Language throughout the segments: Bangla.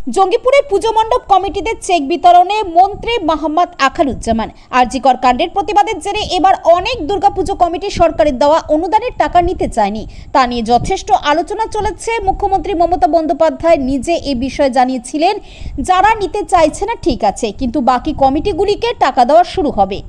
জঙ্গিপুরের পুজো মণ্ডপ কমিটিদের চেক বিতরণে মন্ত্রী মোহাম্মদ আখারুজ্জামান। আরজিকর কাণ্ডের প্রতিবাদের জেরে এবার অনেক দুর্গাপুজো কমিটি সরকারের দেওয়া অনুদানের টাকা নিতে চায়নি। তা নিয়ে যথেষ্ট আলোচনা চলেছে। মুখ্যমন্ত্রী মমতা বন্দ্যোপাধ্যায় নিজে এই বিষয়ে জানিয়েছিলেন, যারা নিতে চাইছে না ঠিক আছে, কিন্তু বাকি কমিটিগুলিকে টাকা দেওয়া শুরু হবে।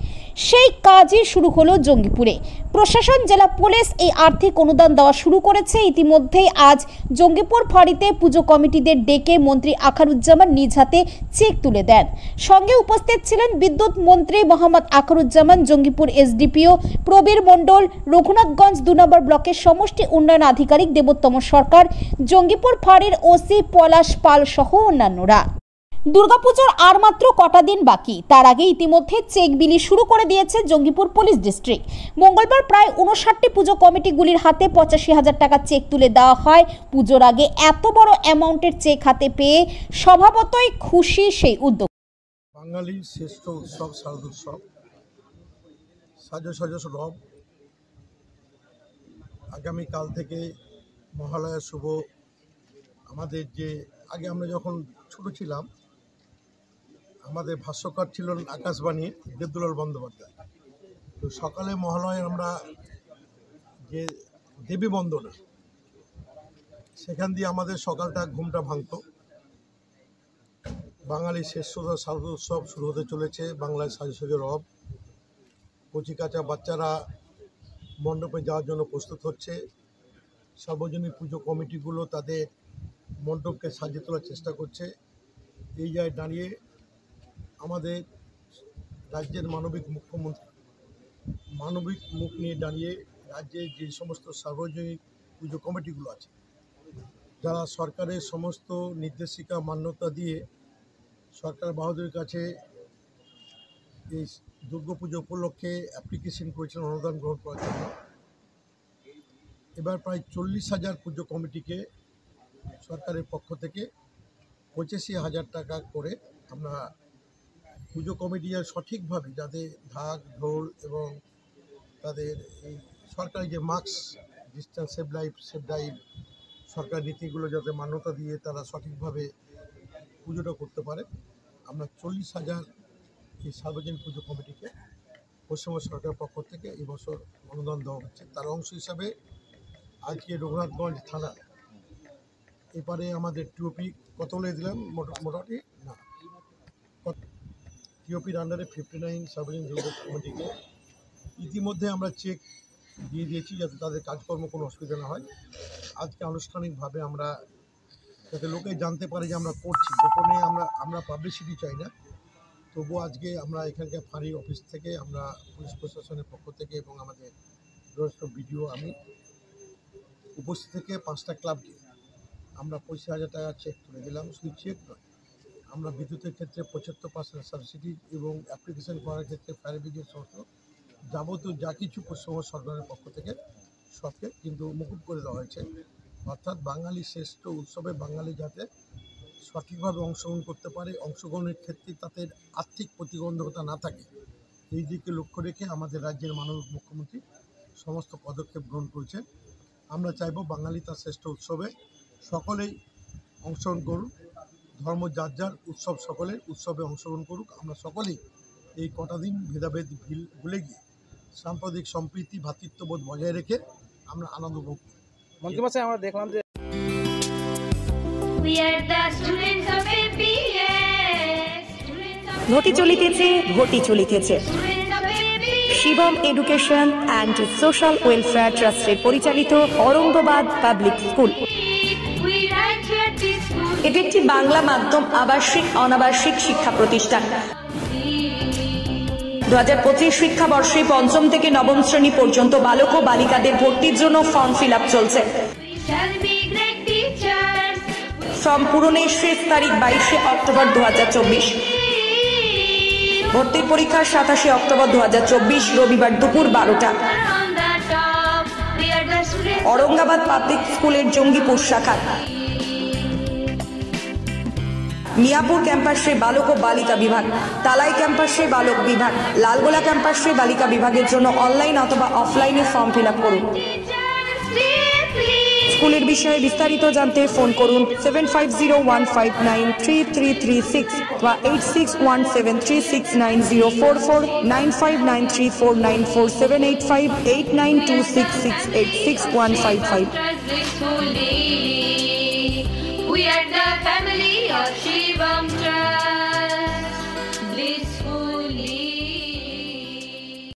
সেই কাজই শুরু হলো জঙ্গিপুরে। প্রশাসন, জেলা পুলিশ এই আর্থিক অনুদান দেওয়া শুরু করেছে। ইতিমধ্যেই আজ জঙ্গিপুর ফাঁড়িতে পুজো কমিটিদের ডেকে মন্ত্রী আখারুজ্জামান নিজ হাতে চেক তুলে দেন। সঙ্গে উপস্থিত ছিলেন বিদ্যুৎ মন্ত্রী মোহাম্মদ আখারুজ্জামান, জঙ্গিপুর এসডিপিও প্রবীর মণ্ডল, রঘুনাথগঞ্জ 2 নম্বর ব্লকের সমষ্টি উন্নয়ন আধিকারিক দেবোত্তম সরকার, জঙ্গিপুর ফাঁড়ির ওসি পলাশ পাল সহ অন্যান্যরা। দুর্গাপুজোর আর মাত্র কটা দিন বাকি, তার আগে ইতিমধ্যে চেক বিলি শুরু করে দিয়েছে জঙ্গিপুর পুলিশ ডিস্ট্রিক্ট। মঙ্গলবার প্রায় 59টি পুজো কমিটিগুলির হাতে 85,000 টাকা চেক তুলে দেওয়া হয়। পুজোর আগে এত বড় অ্যামাউন্টের চেক হাতে পেয়ে স্বভাবতই খুশি সেই উদ্যোগ। বাঙালির শ্রেষ্ঠ উৎসব শারদোৎসব, সাজো সাজো রব। আগামীকাল থেকে মহালয়া শুভ। আমাদের যে আগে আমরা যখন ছোট ছিলাম, আমাদের ভাষ্যকার ছিলেন আকাশবাণীর দেবদুলাল বন্দ্যোপাধ্যায়। তো সকালে মহালয়ায় আমরা যে দেবী বন্দনা, সেখান দিয়ে আমাদের সকালটা ঘুমটা ভাঙত। বাঙালির শ্রেষ্ঠ শারদোৎসব শুরু হতে চলেছে। বাংলায় সাজো সাজো রব। কচিকাঁচা বাচ্চারা মণ্ডপে যাওয়ার জন্য প্রস্তুত হচ্ছে। সার্বজনীন পুজো কমিটিগুলো তাদের মণ্ডপকে সাজিয়ে তোলার চেষ্টা করছে। এই জায়গায় দাঁড়িয়ে আমাদের রাজ্যের মানবিক মুখ্যমন্ত্রী মানবিক মুখ নিয়ে দাঁড়িয়ে রাজ্যের যে সমস্ত সার্বজনীন পুজো কমিটিগুলো আছে, যারা সরকারের সমস্ত নির্দেশিকা মান্যতা দিয়ে সরকার বাহাদুরের কাছে এই দুর্গাপুজো উপলক্ষে অ্যাপ্লিকেশন করেছিলেন অনুদান গ্রহণ করার জন্য। এবার প্রায় 40,000 পুজো কমিটিকে সরকারের পক্ষ থেকে 85,000 টাকা করে আমরা পুজো কমিটি সঠিকভাবে যাদের ঢাক ঢোল এবং তাদের এই সরকারি যে মাস্ক, ডিস্টেন্স, সেভ লাইফ সরকারি নীতিগুলো যাতে মান্যতা দিয়ে তারা সঠিকভাবে পুজোটা করতে পারে, আমরা 40,000 এই সার্বজনীন পুজো কমিটিকে পশ্চিমবঙ্গ সরকারের পক্ষ থেকে এই বছর অনুদান দেওয়া হচ্ছে। তার অংশ হিসাবে আজকে রঘুনাথগঞ্জ থানা এপারে আমাদের টিওপি কত বলে দিলাম, মোটামুটি না টিওপির আন্ডারে 59 সার্বজনীন পুজো কমিটিকে ইতিমধ্যে আমরা চেক দিয়ে দিয়েছি, যাতে তাদের কাজকর্ম কোনো অসুবিধা না হয়। আজকে আনুষ্ঠানিকভাবে আমরা যাতে লোকে জানতে পারে যে আমরা করছি, গোপনে আমরা পাবলিসিটি চাই না। তবুও আজকে আমরা এখানকার ফাঁড়ি অফিস থেকে, আমরা পুলিশ প্রশাসনের পক্ষ থেকে এবং আমাদের ভিডিও আমি উপস্থিত থেকে 5টা ক্লাবকে আমরা 25,000 টাকা চেক তুলে দিলাম। শুধু চেক নয়, আমরা বিদ্যুতের ক্ষেত্রে 75% সাবসিডি এবং অ্যাপ্লিকেশন করার ক্ষেত্রে ফায়ার ব্রিগেড সমস্ত যাবতীয় যা কিছু পশ্চিমবঙ্গ সরকারের পক্ষ থেকে সবকে কিন্তু মুকুব করে দেওয়া হয়েছে। অর্থাৎ বাঙালি শ্রেষ্ঠ উৎসবে বাঙালি যাতে সঠিকভাবে অংশগ্রহণ করতে পারে, অংশগ্রহণের ক্ষেত্রে তাদের আর্থিক প্রতিবন্ধকতা না থাকে, এই দিকে লক্ষ্য রেখে আমাদের রাজ্যের মাননীয় মুখ্যমন্ত্রী সমস্ত পদক্ষেপ গ্রহণ করেছেন। আমরা চাইব বাঙালি তার শ্রেষ্ঠ উৎসবে সকলেই অংশগ্রহণ করুন। ধর্ম যার যার, উৎসব সকলের, উৎসবে অংশগ্রহণ করুক। আমরা সকলেই এই কটা দিন ভেদাভেদ ভুলে গিয়ে সাম্প্রদায়িক সম্প্রীতি, ভ্রাতৃত্ববোধ বজায় রেখে আমরা আনন্দ উপভোগ করি। মন্ত্রীমশাই, আমরা দেখলাম যে ঘটি চলিতেছে Shivam education and social welfare ট্রাস্টের পরিচালিত অরঙ্গবাদ পাবলিক স্কুল। এটি একটি বাংলা মাধ্যম আবাসিক অনাবাসিক শিক্ষা প্রতিষ্ঠান। 2025 শিক্ষাবর্ষে 5ম থেকে 9ম শ্রেণী পর্যন্ত বালক ও বালিকাদের ভর্তির জন্য ফর্ম ফিল আপ চলছে। ফর্ম পূরণের শেষ তারিখ 22 অক্টোবর 2024। ভর্তির পরীক্ষা 27 অক্টোবর 2024 রবিবার দুপুর 12টা। অরঙ্গাবাদ পাবলিক স্কুলের জঙ্গিপুর শাখা, মিয়াপুর ক্যাম্পাসে বালক ও বালিকা বিভাগ, তালাই ক্যাম্পাসে বালক বিভাগ, লালগোলা ক্যাম্পাসে বালিকা বিভাগের জন্য অনলাইন অথবা অফলাইনে ফর্ম ফিল আপ করুন। স্কুলের বিষয়ে বিস্তারিত জানতে ফোন করুন 7501593336 বা 8617369044 9593494785 8926686155. We are the family of Shivam Trust.